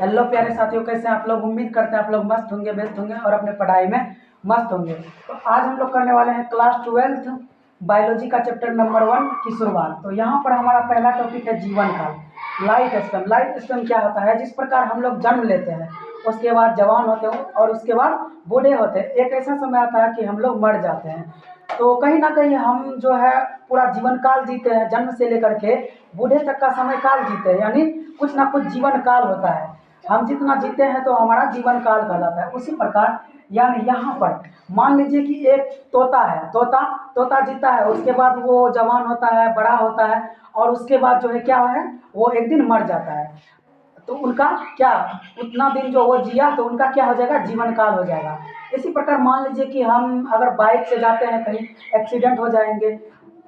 Hello प्यारे साथियों, कैसे हैं आप लोग। उम्मीद करते हैं आप लोग मस्त होंगे, बेस्ट होंगे और अपने पढ़ाई में मस्त होंगे। तो आज हम लोग करने वाले हैं क्लास 12th बायोलॉजी का चैप्टर नंबर 1 की शुरुआत। तो यहाँ पर हमारा पहला टॉपिक है जीवन काल, लाइफ स्पैन। लाइफ स्पैन क्या होता है? जिस प्रकार हम लोग जन्म लेते हैं, उसके बाद जवान होते हैं और उसके बाद बूढ़े होते हैं, एक ऐसा समय आता है कि हम लोग मर जाते हैं। तो कहीं ना कहीं हम जो है पूरा जीवन काल जीते हैं, जन्म से लेकर के बूढ़े तक का समय काल जीते हैं, यानी कुछ ना कुछ जीवन काल होता है। हम जितना जीते हैं तो हमारा जीवन काल कहलाता है। उसी प्रकार यानी यहाँ पर मान लीजिए कि एक तोता है, तोता तोता जीता है, उसके बाद वो जवान होता है, बड़ा होता है और उसके बाद जो है क्या है, वो एक दिन मर जाता है। तो उनका क्या, उतना दिन जो वो जिया तो उनका क्या हो जाएगा, जीवन काल हो जाएगा। इसी प्रकार मान लीजिए कि हम अगर बाइक से जाते हैं, कहीं एक्सीडेंट हो जाएंगे,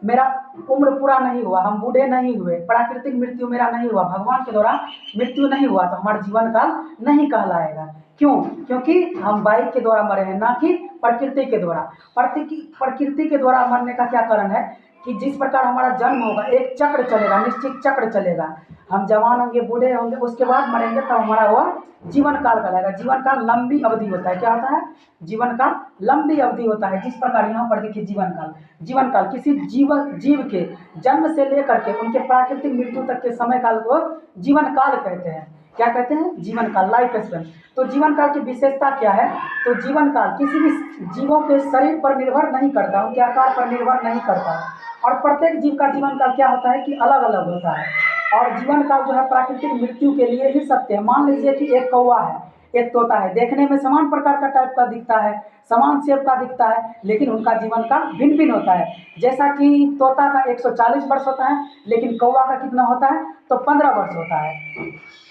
मेरा उम्र पूरा नहीं हुआ, हम बूढ़े नहीं हुए, प्राकृतिक मृत्यु मेरा नहीं हुआ, भगवान के द्वारा मृत्यु नहीं हुआ, तो हमारा जीवन काल नहीं कहलाएगा। क्यों? क्योंकि हम बाइक के द्वारा मरे हैं, ना कि प्रकृति के द्वारा। प्रकृति के द्वारा मरने का क्या कारण है कि जिस प्रकार हमारा जन्म होगा, एक चक्र चलेगा, निश्चित चक्र चलेगा। हम जवान होंगे, बूढ़े होंगे, उसके बाद मरेंगे, तब हमारा वह जीवन काल कहलाएगा। जीवन काल लंबी अवधि होता है। क्या होता है? जीवन काल लंबी अवधि होता है। जिस प्रकार यहाँ पर देखिए, जीवन काल किसी जीव के जन्म से लेकर के उनके प्राकृतिक मृत्यु तक के समय काल को जीवन काल कहते हैं। क्या कहते हैं? जीवन काल, लाइफ स्पैन। तो जीवन काल की विशेषता क्या है? तो जीवन काल किसी भी जीवों के शरीर पर निर्भर नहीं करता, उनके आकार पर निर्भर नहीं करता, और प्रत्येक जीव का जीवन काल क्या होता है कि अलग अलग होता है। और जीवन काल जो है प्राकृतिक मृत्यु के लिए ही सत्य है। मान लीजिए कि एक कौवा है, एक तोता है, देखने में समान प्रकार का टाइप का दिखता है, समान शेप का दिखता है, लेकिन उनका जीवन काल भिन्न भिन्न होता है। जैसा कि तोता का 140 वर्ष होता है, लेकिन कौवा का कितना होता है, तो 15 वर्ष होता है।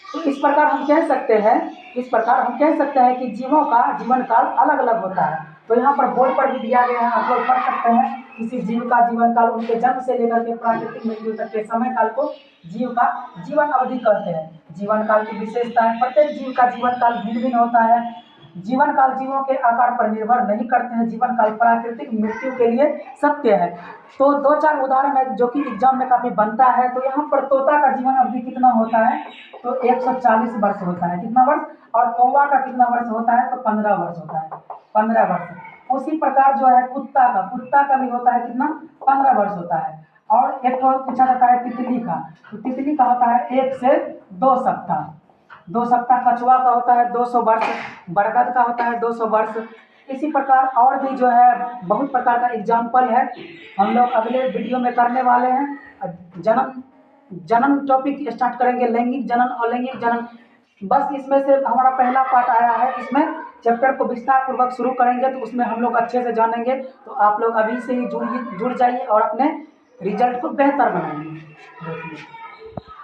तो इस प्रकार हम कह सकते हैं कि जीवों का जीवन काल अलग अलग होता है। तो यहाँ पर बोर्ड पर भी दिया गया है, आप लोग पढ़ सकते हैं। किसी जीव का जीवन काल उनके जन्म से लेकर के प्राकृतिक मृत्यु तक के समय काल को जीव का जीवन अवधि कहते हैं। जीवन काल की विशेषता है, प्रत्येक जीव का जीवन काल भिन्न भिन्न होता है। जीवन काल जीवों के आकार पर निर्भर नहीं करते हैं। जीवन काल प्राकृतिक मृत्यु के लिए सत्य है। तो दो चार उदाहरण है जो कि एग्जाम में काफी बनता है। तो यहाँ पर तोता का जीवन अवधि कितना होता है, तो 140 वर्ष होता है। कितना वर्ष? और कौवा का कितना वर्ष होता है, तो 15 वर्ष होता है, 15 वर्ष। उसी प्रकार जो है कुत्ता का भी होता है कितना, 15 वर्ष होता है। और एक और पूछा जाता है तितली का, तो तितली का होता है 1 से 2 सप्ताह। 2 सप्ताह कछुआ का होता है 200 वर्ष, बरगद का होता है 200 वर्ष। इसी प्रकार और भी जो है बहुत प्रकार का एग्जाम्पल है, हम लोग अगले वीडियो में करने वाले हैं। जनन टॉपिक स्टार्ट करेंगे, लैंगिक जनन और लैंगिक जनन। बस इसमें से हमारा पहला पार्ट आया है, इसमें चैप्टर को विस्तार पूर्वक शुरू करेंगे तो उसमें हम लोग अच्छे से जानेंगे। तो आप लोग अभी से ही जुड़ जाइए और अपने रिजल्ट को बेहतर बनाइए।